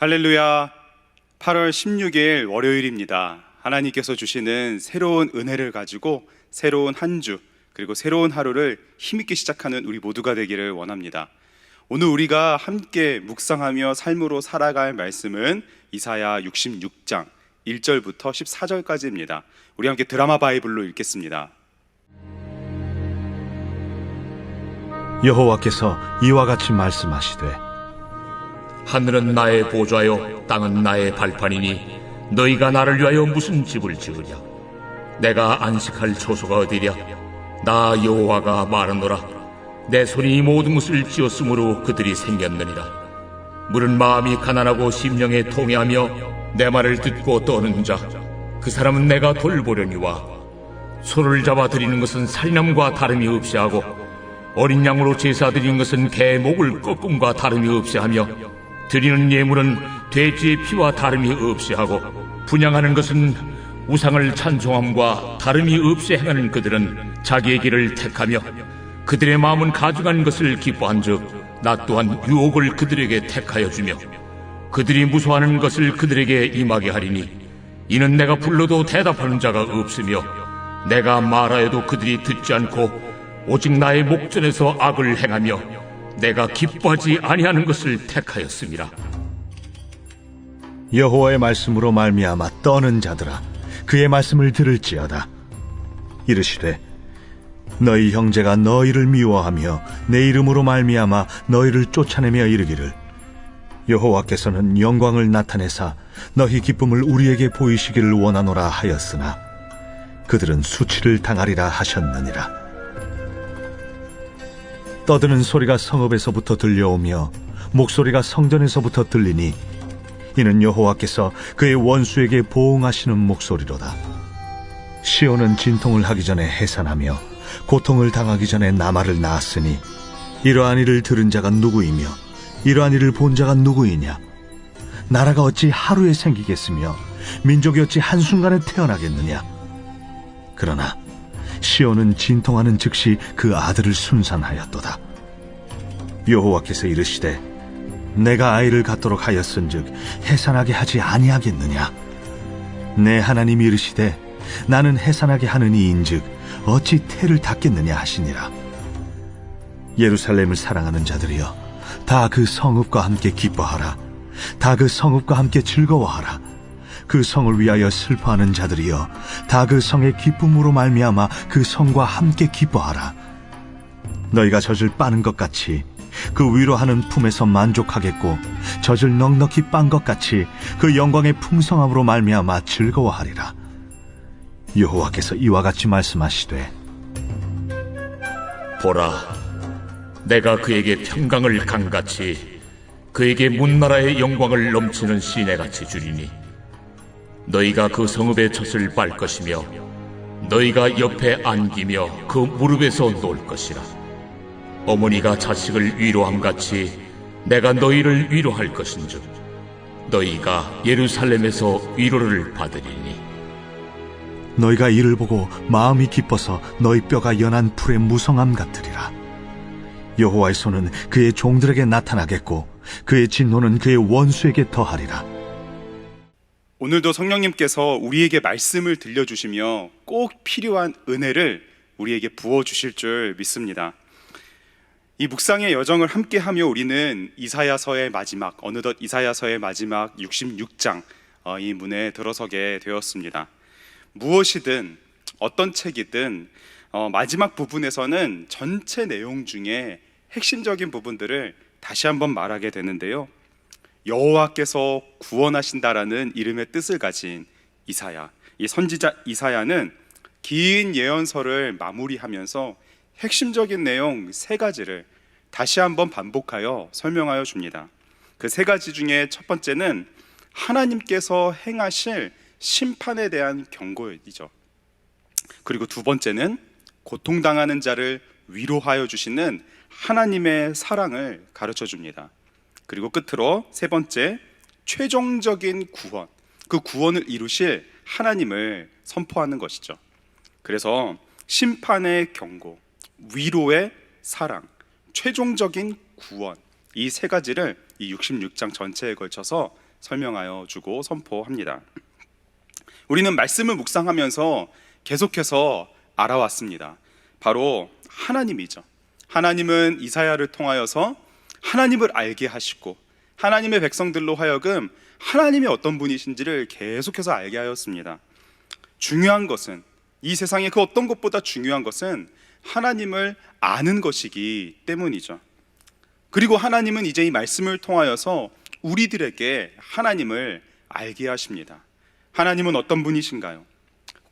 할렐루야. 8월 16일 월요일입니다. 하나님께서 주시는 새로운 은혜를 가지고 새로운 한 주, 그리고 새로운 하루를 힘있게 시작하는 우리 모두가 되기를 원합니다. 오늘 우리가 함께 묵상하며 삶으로 살아갈 말씀은 이사야 66장 1절부터 14절까지입니다. 우리 함께 드라마 바이블로 읽겠습니다. 여호와께서 이와 같이 말씀하시되, 하늘은 나의 보좌요 땅은 나의 발판이니 너희가 나를 위하여 무슨 집을 지으랴. 내가 안식할 초소가 어디랴. 나 여호와가 말하노라. 내 손이 이 모든 것을 지었으므로 그들이 생겼느니라. 물은 마음이 가난하고 심령에 통해하며 내 말을 듣고 떠는 자, 그 사람은 내가 돌보려니와 소를 잡아 드리는 것은 살인함과 다름이 없이 하고 어린 양으로 제사 드리는 것은 개 목을 꺾음과 다름이 없이 하며 드리는 예물은 돼지의 피와 다름이 없이 하고 분향하는 것은 우상을 찬송함과 다름이 없이 행하는 그들은 자기의 길을 택하며 그들의 마음은 가증한 것을 기뻐한즉 나 또한 유혹을 그들에게 택하여 주며 그들이 무소하는 것을 그들에게 임하게 하리니 이는 내가 불러도 대답하는 자가 없으며 내가 말하여도 그들이 듣지 않고 오직 나의 목전에서 악을 행하며 내가 기뻐하지 아니하는 것을 택하였습니다. 여호와의 말씀으로 말미암아 떠는 자들아, 그의 말씀을 들을지어다. 이르시되, 너희 형제가 너희를 미워하며 내 이름으로 말미암아 너희를 쫓아내며 이르기를, 여호와께서는 영광을 나타내사 너희 기쁨을 우리에게 보이시기를 원하노라 하였으나 그들은 수치를 당하리라 하셨느니라. 떠드는 소리가 성읍에서부터 들려오며 목소리가 성전에서부터 들리니 이는 여호와께서 그의 원수에게 보응하시는 목소리로다. 시온은 진통을 하기 전에 해산하며 고통을 당하기 전에 나말을 낳았으니 이러한 일을 들은 자가 누구이며 이러한 일을 본 자가 누구이냐. 나라가 어찌 하루에 생기겠으며 민족이 어찌 한순간에 태어나겠느냐. 그러나 시온은 진통하는 즉시 그 아들을 순산하였도다. 여호와께서 이르시되, 내가 아이를 갖도록 하였은즉 해산하게 하지 아니하겠느냐. 내 하나님이 이르시되, 나는 해산하게 하느니인즉 어찌 태를 닫겠느냐 하시니라. 예루살렘을 사랑하는 자들이여, 다 그 성읍과 함께 기뻐하라. 다 그 성읍과 함께 즐거워하라. 그 성을 위하여 슬퍼하는 자들이여, 다 그 성의 기쁨으로 말미암아 그 성과 함께 기뻐하라. 너희가 젖을 빠는 것 같이 그 위로하는 품에서 만족하겠고 젖을 넉넉히 빤 것 같이 그 영광의 풍성함으로 말미암아 즐거워하리라. 여호와께서 이와 같이 말씀하시되, 보라, 내가 그에게 평강을 강같이 그에게 문나라의 영광을 넘치는 시내같이 주리니 너희가 그 성읍의 젖을 빨 것이며 너희가 옆에 안기며 그 무릎에서 놀 것이라. 어머니가 자식을 위로함같이 내가 너희를 위로할 것인즉 너희가 예루살렘에서 위로를 받으리니 너희가 이를 보고 마음이 기뻐서 너희 뼈가 연한 풀의 무성함 같으리라. 여호와의 손은 그의 종들에게 나타나겠고 그의 진노는 그의 원수에게 더하리라. 오늘도 성령님께서 우리에게 말씀을 들려주시며 꼭 필요한 은혜를 우리에게 부어주실 줄 믿습니다. 이 묵상의 여정을 함께하며 우리는 이사야서의 마지막, 어느덧 이사야서의 마지막 66장 이 문에 들어서게 되었습니다. 무엇이든 어떤 책이든 마지막 부분에서는 전체 내용 중에 핵심적인 부분들을 다시 한번 말하게 되는데요, 여호와께서 구원하신다라는 이름의 뜻을 가진 이사야, 이 선지자 이사야는 긴 예언서를 마무리하면서 핵심적인 내용 세 가지를 다시 한번 반복하여 설명하여 줍니다. 그 세 가지 중에 첫 번째는 하나님께서 행하실 심판에 대한 경고이죠. 그리고 두 번째는 고통당하는 자를 위로하여 주시는 하나님의 사랑을 가르쳐 줍니다. 그리고 끝으로 세 번째, 최종적인 구원, 그 구원을 이루실 하나님을 선포하는 것이죠. 그래서 심판의 경고, 위로의 사랑, 최종적인 구원, 이 세 가지를 이 66장 전체에 걸쳐서 설명하여 주고 선포합니다. 우리는 말씀을 묵상하면서 계속해서 알아왔습니다. 바로 하나님이죠. 하나님은 이사야를 통하여서 하나님을 알게 하시고 하나님의 백성들로 하여금 하나님이 어떤 분이신지를 계속해서 알게 하였습니다. 중요한 것은, 이 세상의 그 어떤 것보다 중요한 것은 하나님을 아는 것이기 때문이죠. 그리고 하나님은 이제 이 말씀을 통하여서 우리들에게 하나님을 알게 하십니다. 하나님은 어떤 분이신가요?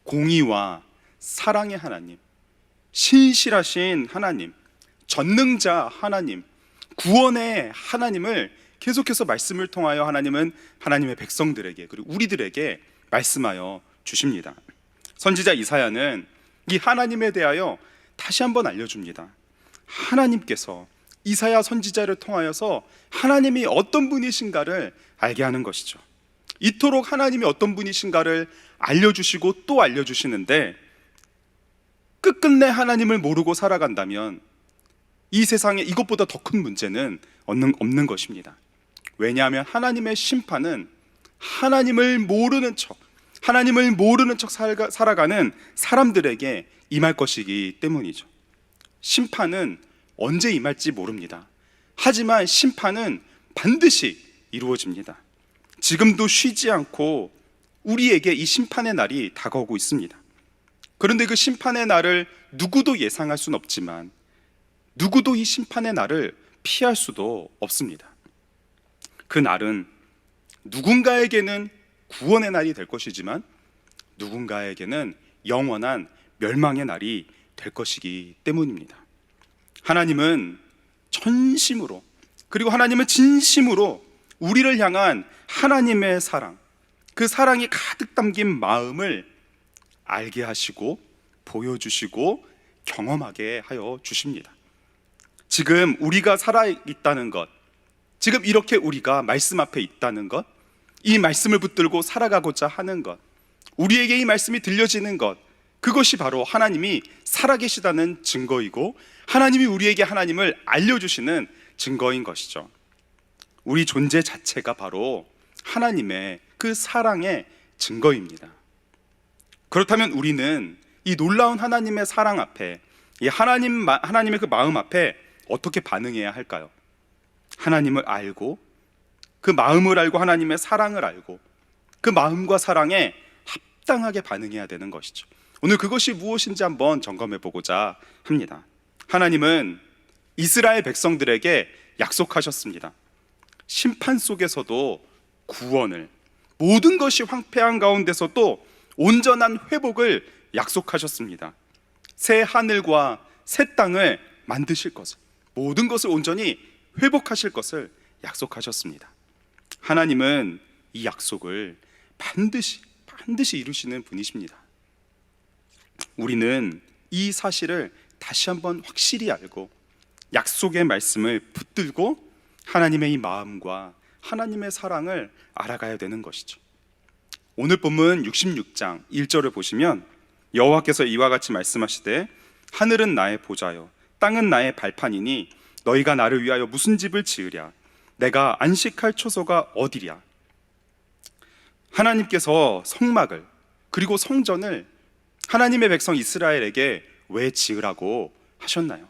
공의와 사랑의 하나님, 신실하신 하나님, 전능자 하나님, 구원의 하나님을 계속해서 말씀을 통하여 하나님은 하나님의 백성들에게, 그리고 우리들에게 말씀하여 주십니다. 선지자 이사야는 이 하나님에 대하여 다시 한번 알려줍니다. 하나님께서 이사야 선지자를 통하여서 하나님이 어떤 분이신가를 알게 하는 것이죠. 이토록 하나님이 어떤 분이신가를 알려주시고 또 알려주시는데, 끝끝내 하나님을 모르고 살아간다면 이 세상에 이것보다 더 큰 문제는 없는 것입니다. 왜냐하면 하나님의 심판은 하나님을 모르는 척 살아가는 사람들에게 임할 것이기 때문이죠. 심판은 언제 임할지 모릅니다. 하지만 심판은 반드시 이루어집니다. 지금도 쉬지 않고 우리에게 이 심판의 날이 다가오고 있습니다. 그런데 그 심판의 날을 누구도 예상할 수는 없지만 누구도 이 심판의 날을 피할 수도 없습니다. 그 날은 누군가에게는 구원의 날이 될 것이지만 누군가에게는 영원한 멸망의 날이 될 것이기 때문입니다. 하나님은 전심으로, 그리고 하나님은 진심으로 우리를 향한 하나님의 사랑, 그 사랑이 가득 담긴 마음을 알게 하시고 보여주시고 경험하게 하여 주십니다. 지금 우리가 살아있다는 것, 지금 이렇게 우리가 말씀 앞에 있다는 것, 이 말씀을 붙들고 살아가고자 하는 것, 우리에게 이 말씀이 들려지는 것, 그것이 바로 하나님이 살아계시다는 증거이고 하나님이 우리에게 하나님을 알려주시는 증거인 것이죠. 우리 존재 자체가 바로 하나님의 그 사랑의 증거입니다. 그렇다면 우리는 이 놀라운 하나님의 사랑 앞에, 이 하나님의 그 마음 앞에 어떻게 반응해야 할까요? 하나님을 알고, 그 마음을 알고, 하나님의 사랑을 알고, 그 마음과 사랑에 합당하게 반응해야 되는 것이죠. 오늘 그것이 무엇인지 한번 점검해 보고자 합니다. 하나님은 이스라엘 백성들에게 약속하셨습니다. 심판 속에서도 구원을, 모든 것이 황폐한 가운데서도 온전한 회복을 약속하셨습니다. 새 하늘과 새 땅을 만드실 것을, 모든 것을 온전히 회복하실 것을 약속하셨습니다. 하나님은 이 약속을 반드시 이루시는 분이십니다. 우리는 이 사실을 다시 한번 확실히 알고 약속의 말씀을 붙들고 하나님의 이 마음과 하나님의 사랑을 알아가야 되는 것이죠. 오늘 본문 66장 1절을 보시면 여호와께서 이와 같이 말씀하시되 하늘은 나의 보좌요 땅은 나의 발판이니 너희가 나를 위하여 무슨 집을 지으랴? 내가 안식할 초소가 어디랴? 하나님께서 성막을, 그리고 성전을 하나님의 백성 이스라엘에게 왜 지으라고 하셨나요?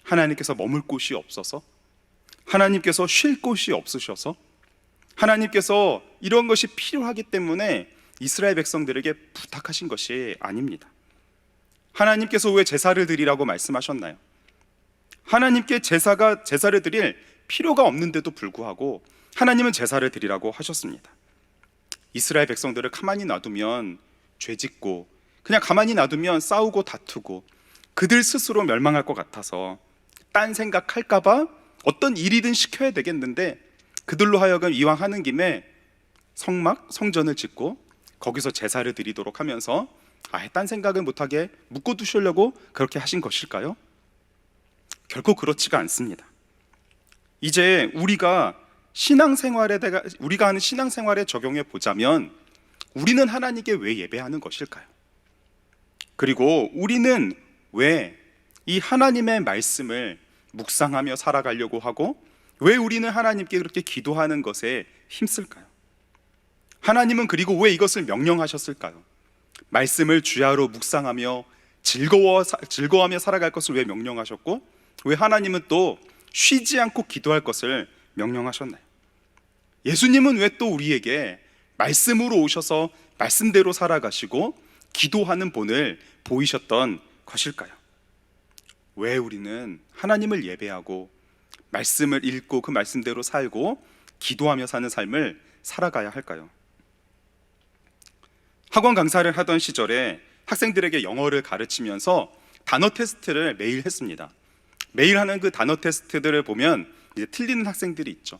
하나님께서 머물 곳이 없어서? 하나님께서 쉴 곳이 없으셔서? 하나님께서 이런 것이 필요하기 때문에 이스라엘 백성들에게 부탁하신 것이 아닙니다. 하나님께서 왜 제사를 드리라고 말씀하셨나요? 하나님께 제사를 드릴 필요가 없는데도 불구하고 하나님은 제사를 드리라고 하셨습니다. 이스라엘 백성들을 가만히 놔두면 죄짓고, 그냥 가만히 놔두면 싸우고 다투고 그들 스스로 멸망할 것 같아서 딴 생각할까봐 어떤 일이든 시켜야 되겠는데, 그들로 하여금 이왕 하는 김에 성전을 짓고 거기서 제사를 드리도록 하면서 딴 생각을 못하게 묶어두시려고 그렇게 하신 것일까요? 결코 그렇지가 않습니다. 이제 우리가 하는 신앙생활에 적용해 보자면 우리는 하나님께 왜 예배하는 것일까요? 그리고 우리는 왜 이 하나님의 말씀을 묵상하며 살아가려고 하고 왜 우리는 하나님께 그렇게 기도하는 것에 힘쓸까요? 하나님은 그리고 왜 이것을 명령하셨을까요? 말씀을 주야로 묵상하며 즐거워하며 살아갈 것을 왜 명령하셨고, 왜 하나님은 또 쉬지 않고 기도할 것을 명령하셨나요? 예수님은 왜 또 우리에게 말씀으로 오셔서 말씀대로 살아가시고 기도하는 본을 보이셨던 것일까요? 왜 우리는 하나님을 예배하고 말씀을 읽고 그 말씀대로 살고 기도하며 사는 삶을 살아가야 할까요? 학원 강사를 하던 시절에 학생들에게 영어를 가르치면서 단어 테스트를 매일 했습니다. 매일 하는 그 단어 테스트들을 보면 이제 틀리는 학생들이 있죠.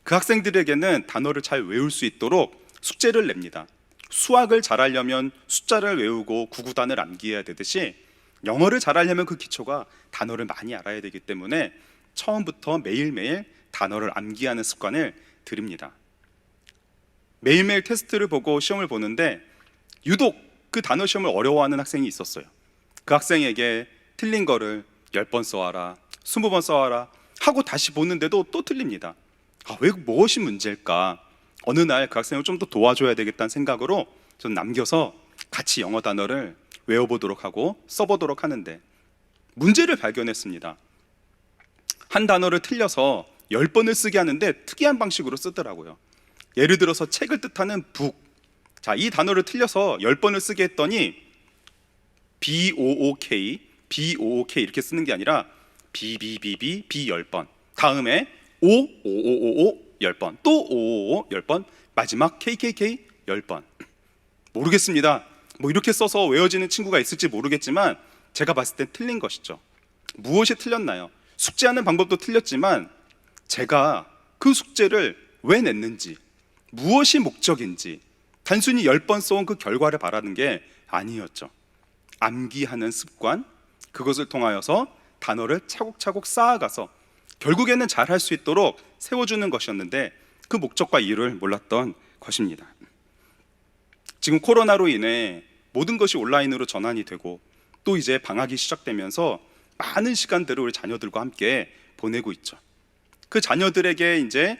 그 학생들에게는 단어를 잘 외울 수 있도록 숙제를 냅니다. 수학을 잘하려면 숫자를 외우고 구구단을 암기해야 되듯이 영어를 잘하려면 그 기초가 단어를 많이 알아야 되기 때문에 처음부터 매일매일 단어를 암기하는 습관을 들입니다. 매일매일 테스트를 보고 시험을 보는데 유독 그 단어 시험을 어려워하는 학생이 있었어요. 그 학생에게 틀린 거를 10번 써와라, 20번 써와라 하고 다시 보는데도 또 틀립니다. 왜 무엇이 문제일까? 어느 날 그 학생을 좀 더 도와줘야 되겠다는 생각으로 저는 남겨서 같이 영어 단어를 외워보도록 하고 써보도록 하는데 문제를 발견했습니다. 한 단어를 틀려서 10번을 쓰게 하는데 특이한 방식으로 쓰더라고요. 예를 들어서 책을 뜻하는 북, 자, 이 단어를 틀려서 10번을 쓰게 했더니 BOOK 이렇게 쓰는 게 아니라 B 10번, 다음에 O 10번, 또 O 10번, 마지막 KKK 10번. 모르겠습니다. 뭐 이렇게 써서 외워지는 친구가 있을지 모르겠지만 제가 봤을 땐 틀린 것이죠. 무엇이 틀렸나요? 숙제하는 방법도 틀렸지만 제가 그 숙제를 왜 냈는지, 무엇이 목적인지 단순히 10번 써온 그 결과를 바라는 게 아니었죠. 암기하는 습관, 그것을 통하여서 단어를 차곡차곡 쌓아가서 결국에는 잘할 수 있도록 세워주는 것이었는데 그 목적과 이유를 몰랐던 것입니다. 지금 코로나로 인해 모든 것이 온라인으로 전환이 되고 또 이제 방학이 시작되면서 많은 시간들을 우리 자녀들과 함께 보내고 있죠. 그 자녀들에게 이제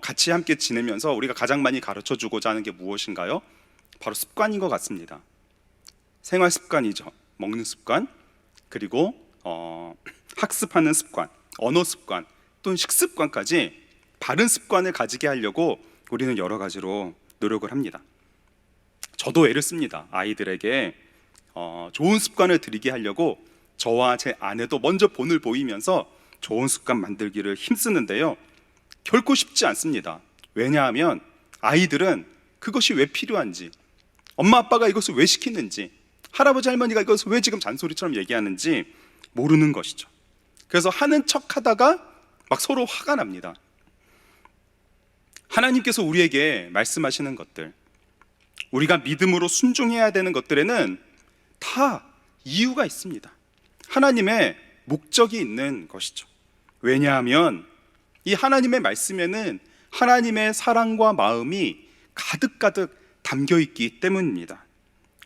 같이 함께 지내면서 우리가 가장 많이 가르쳐주고자 하는 게 무엇인가요? 바로 습관인 것 같습니다. 생활 습관이죠. 먹는 습관, 그리고 학습하는 습관, 언어 습관, 또는 식습관까지 바른 습관을 가지게 하려고 우리는 여러 가지로 노력을 합니다. 저도 애를 씁니다. 아이들에게 좋은 습관을 들이게 하려고 저와 제 아내도 먼저 본을 보이면서 좋은 습관 만들기를 힘쓰는데요, 결코 쉽지 않습니다. 왜냐하면 아이들은 그것이 왜 필요한지, 엄마 아빠가 이것을 왜 시키는지, 할아버지 할머니가 이것을 왜 지금 잔소리처럼 얘기하는지 모르는 것이죠. 그래서 하는 척 하다가 막 서로 화가 납니다. 하나님께서 우리에게 말씀하시는 것들, 우리가 믿음으로 순종해야 되는 것들에는 다 이유가 있습니다. 하나님의 목적이 있는 것이죠. 왜냐하면 이 하나님의 말씀에는 하나님의 사랑과 마음이 가득가득 담겨 있기 때문입니다.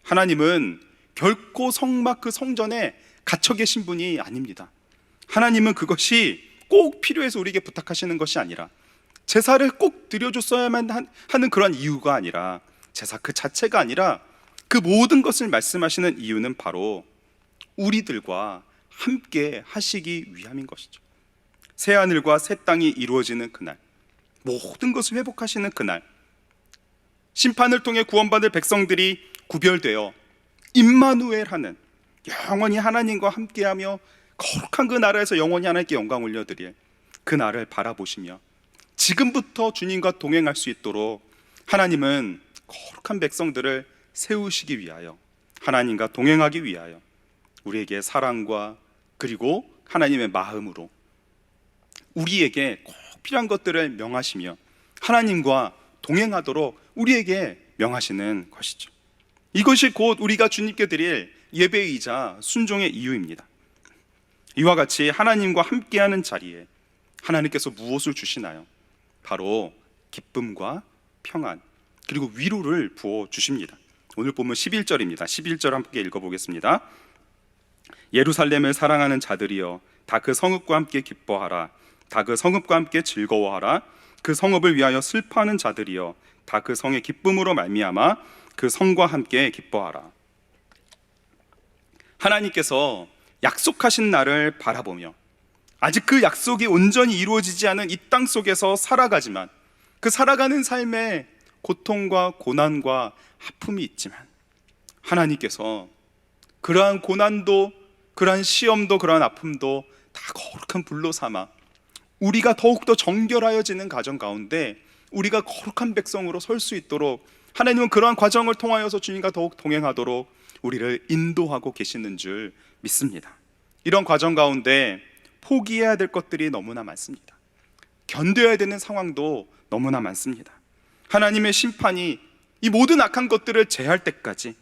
하나님은 결코 성막 그 성전에 갇혀 계신 분이 아닙니다. 하나님은 그것이 꼭 필요해서 우리에게 부탁하시는 것이 아니라, 제사를 꼭 드려줬어야만 하는 그런 이유가 아니라, 제사 그 자체가 아니라 그 모든 것을 말씀하시는 이유는 바로 우리들과 함께 하시기 위함인 것이죠. 새하늘과 새 땅이 이루어지는 그날, 모든 것을 회복하시는 그날, 심판을 통해 구원받을 백성들이 구별되어 임마누엘 하는, 영원히 하나님과 함께하며 거룩한 그 나라에서 영원히 하나님께 영광 올려드릴 그 날을 바라보시며 지금부터 주님과 동행할 수 있도록 하나님은 거룩한 백성들을 세우시기 위하여, 하나님과 동행하기 위하여 우리에게 사랑과 그리고 하나님의 마음으로 우리에게 꼭 필요한 것들을 명하시며 하나님과 동행하도록 우리에게 명하시는 것이죠. 이것이 곧 우리가 주님께 드릴 예배이자 순종의 이유입니다. 이와 같이 하나님과 함께하는 자리에 하나님께서 무엇을 주시나요? 바로 기쁨과 평안, 그리고 위로를 부어 주십니다. 오늘 보면 11절입니다. 11절 함께 읽어보겠습니다. 예루살렘을 사랑하는 자들이여 다 그 성읍과 함께 기뻐하라. 다 그 성읍과 함께 즐거워하라. 그 성읍을 위하여 슬퍼하는 자들이여 다 그 성의 기쁨으로 말미암아 그 성과 함께 기뻐하라. 하나님께서 약속하신 날을 바라보며 아직 그 약속이 온전히 이루어지지 않은 이 땅 속에서 살아가지만 그 살아가는 삶에 고통과 고난과 아픔이 있지만 하나님께서 그러한 고난도, 그러한 시험도, 그러한 아픔도 다 거룩한 불로 삼아 우리가 더욱더 정결하여지는 과정 가운데 우리가 거룩한 백성으로 설 수 있도록 하나님은 그러한 과정을 통하여서 주님과 더욱 동행하도록 우리를 인도하고 계시는 줄 믿습니다. 이런 과정 가운데 포기해야 될 것들이 너무나 많습니다. 견뎌야 되는 상황도 너무나 많습니다. 하나님의 심판이 이 모든 악한 것들을 제할 때까지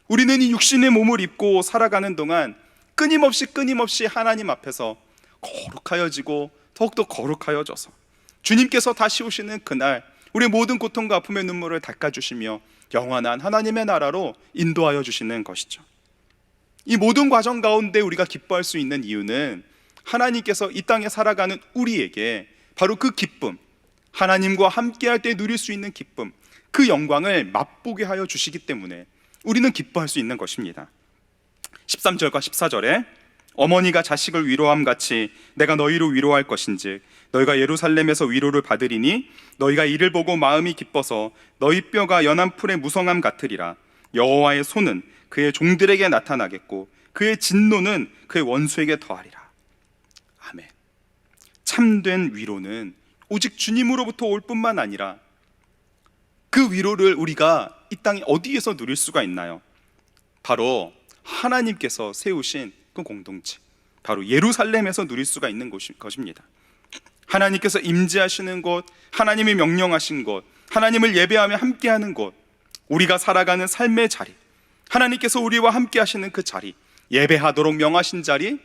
우리는 이 육신의 몸을 입고 살아가는 동안 끊임없이 하나님 앞에서 거룩하여지고 더욱더 거룩하여져서 주님께서 다시 오시는 그날 우리의 모든 고통과 아픔의 눈물을 닦아주시며 영원한 하나님의 나라로 인도하여 주시는 것이죠. 이 모든 과정 가운데 우리가 기뻐할 수 있는 이유는 하나님께서 이 땅에 살아가는 우리에게 바로 그 기쁨, 하나님과 함께할 때 누릴 수 있는 기쁨, 그 영광을 맛보게 하여 주시기 때문에 우리는 기뻐할 수 있는 것입니다. 13절과 14절에 어머니가 자식을 위로함 같이 내가 너희로 위로할 것인즉 너희가 예루살렘에서 위로를 받으리니 너희가 이를 보고 마음이 기뻐서 너희 뼈가 연한 풀의 무성함 같으리라. 여호와의 손은 그의 종들에게 나타나겠고 그의 진노는 그의 원수에게 더하리라. 아멘. 참된 위로는 오직 주님으로부터 올 뿐만 아니라 그 위로를 우리가 이 땅에 어디에서 누릴 수가 있나요? 바로 하나님께서 세우신 그 공동체, 바로 예루살렘에서 누릴 수가 있는 것입니다. 하나님께서 임재하시는 곳, 하나님이 명령하신 곳, 하나님을 예배하며 함께하는 곳, 우리가 살아가는 삶의 자리, 하나님께서 우리와 함께 하시는 그 자리, 예배하도록 명하신 자리,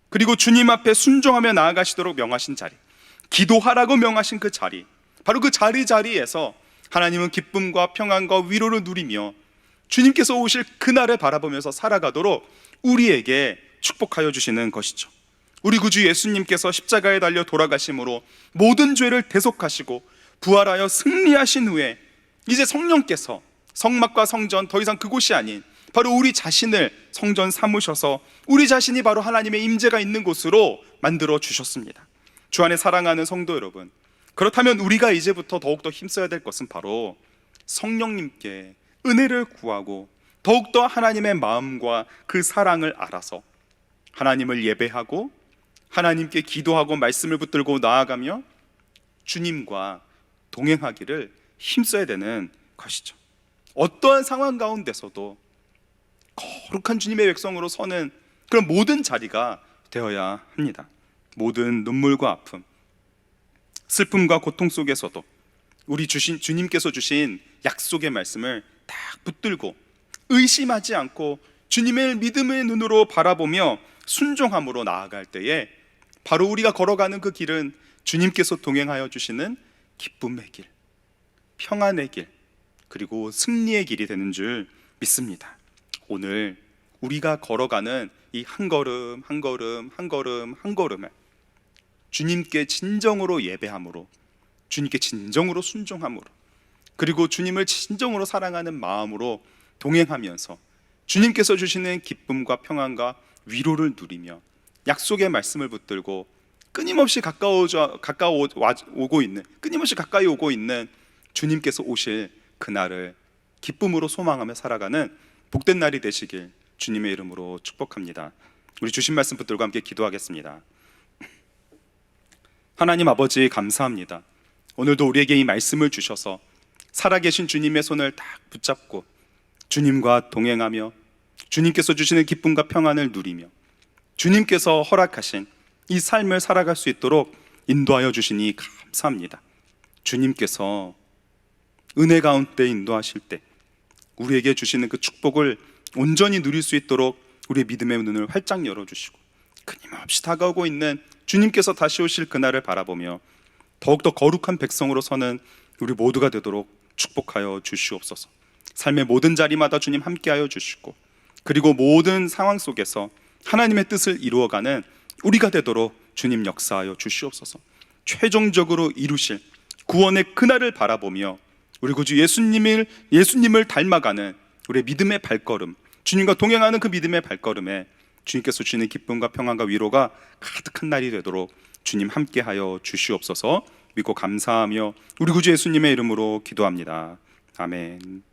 그리고 주님 앞에 순종하며 나아가시도록 명하신 자리, 기도하라고 명하신 그 자리, 바로 그 자리에서 하나님은 기쁨과 평안과 위로를 누리며 주님께서 오실 그날을 바라보면서 살아가도록 우리에게 축복하여 주시는 것이죠. 우리 구주 예수님께서 십자가에 달려 돌아가심으로 모든 죄를 대속하시고 부활하여 승리하신 후에 이제 성령께서 성막과 성전, 더 이상 그곳이 아닌 바로 우리 자신을 성전 삼으셔서 우리 자신이 바로 하나님의 임재가 있는 곳으로 만들어 주셨습니다. 주 안에 사랑하는 성도 여러분, 그렇다면 우리가 이제부터 더욱더 힘써야 될 것은 바로 성령님께 은혜를 구하고 더욱더 하나님의 마음과 그 사랑을 알아서 하나님을 예배하고 하나님께 기도하고 말씀을 붙들고 나아가며 주님과 동행하기를 힘써야 되는 것이죠. 어떠한 상황 가운데서도 거룩한 주님의 백성으로 서는 그런 모든 자리가 되어야 합니다. 모든 눈물과 아픔, 슬픔과 고통 속에서도 우리 주님께서 주신 약속의 말씀을 딱 붙들고 의심하지 않고 주님의 믿음의 눈으로 바라보며 순종함으로 나아갈 때에 바로 우리가 걸어가는 그 길은 주님께서 동행하여 주시는 기쁨의 길, 평안의 길, 그리고 승리의 길이 되는 줄 믿습니다. 오늘 우리가 걸어가는 이 한 걸음 한 걸음 한 걸음 한 걸음을 주님께 진정으로 예배함으로, 주님께 진정으로 순종함으로, 그리고 주님을 진정으로 사랑하는 마음으로 동행하면서 주님께서 주시는 기쁨과 평안과 위로를 누리며 약속의 말씀을 붙들고 끊임없이 끊임없이 가까이 오고 있는 주님께서 오실 그날을 기쁨으로 소망하며 살아가는 복된 날이 되시길 주님의 이름으로 축복합니다. 우리 주신 말씀 붙들고 함께 기도하겠습니다. 하나님 아버지, 감사합니다. 오늘도 우리에게 이 말씀을 주셔서 살아계신 주님의 손을 딱 붙잡고 주님과 동행하며 주님께서 주시는 기쁨과 평안을 누리며 주님께서 허락하신 이 삶을 살아갈 수 있도록 인도하여 주시니 감사합니다. 주님께서 은혜 가운데 인도하실 때 우리에게 주시는 그 축복을 온전히 누릴 수 있도록 우리의 믿음의 눈을 활짝 열어주시고 끊임없이 다가오고 있는 주님께서 다시 오실 그날을 바라보며 더욱더 거룩한 백성으로 서는 우리 모두가 되도록 축복하여 주시옵소서. 삶의 모든 자리마다 주님 함께하여 주시고 그리고 모든 상황 속에서 하나님의 뜻을 이루어가는 우리가 되도록 주님 역사하여 주시옵소서. 최종적으로 이루실 구원의 그날을 바라보며 우리 구주 예수님을 닮아가는 우리의 믿음의 발걸음, 주님과 동행하는 그 믿음의 발걸음에 주님께서 주시는 기쁨과 평안과 위로가 가득한 날이 되도록 주님 함께하여 주시옵소서. 믿고 감사하며 우리 구주 예수님의 이름으로 기도합니다. 아멘.